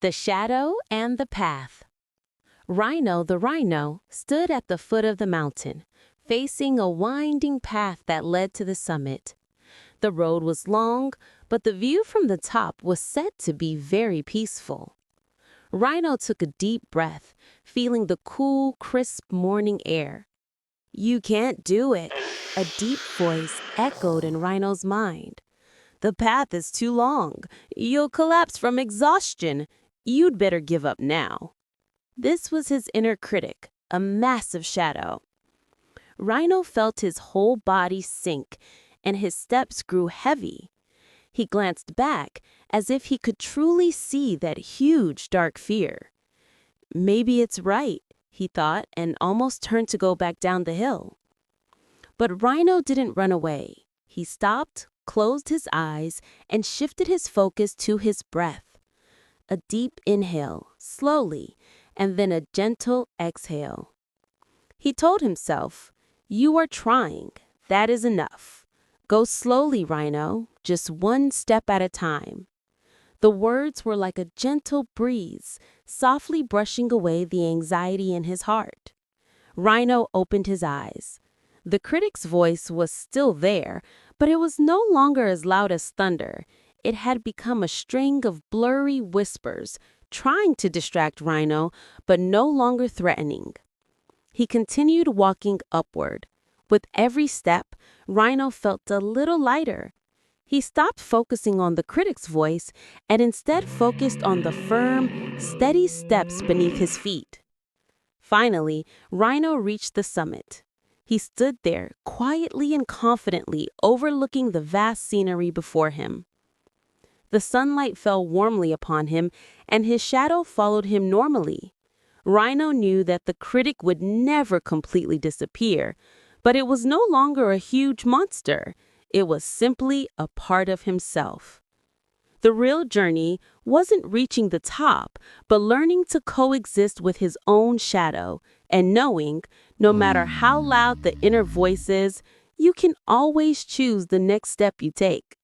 The Shadow and the Path. Rino the Rhino stood at the foot of the mountain, facing a winding path that led to the summit. The road was long, but the view from the top was said to be very peaceful. Rhino took a deep breath, feeling the cool, crisp morning air. "You can't do it," a deep voice echoed in Rhino's mind. "The path is too long. You'll collapse from exhaustion. You'd better give up now." This was his inner critic, a massive shadow. Rhino felt his whole body sink, and his steps grew heavy. He glanced back, as if he could truly see that huge, dark fear. "Maybe it's right," he thought, and almost turned to go back down the hill. But Rhino didn't run away. He stopped, closed his eyes, and shifted his focus to his breath. A deep inhale, slowly, and then a gentle exhale. He told himself, "You are trying. That is enough. Go slowly, Rhino, just one step at a time." The words were like a gentle breeze, softly brushing away the anxiety in his heart. Rhino opened his eyes. The critic's voice was still there, but it was no longer as loud as thunder. It had become a string of blurry whispers, trying to distract Rhino, but no longer threatening. He continued walking upward. With every step, Rhino felt a little lighter. He stopped focusing on the critic's voice and instead focused on the firm, steady steps beneath his feet. Finally, Rhino reached the summit. He stood there, quietly and confidently, overlooking the vast scenery before him. The sunlight fell warmly upon him, and his shadow followed him normally. Rhino knew that the critic would never completely disappear, but it was no longer a huge monster. It was simply a part of himself. The real journey wasn't reaching the top, but learning to coexist with his own shadow and knowing, no matter how loud the inner voice is, you can always choose the next step you take.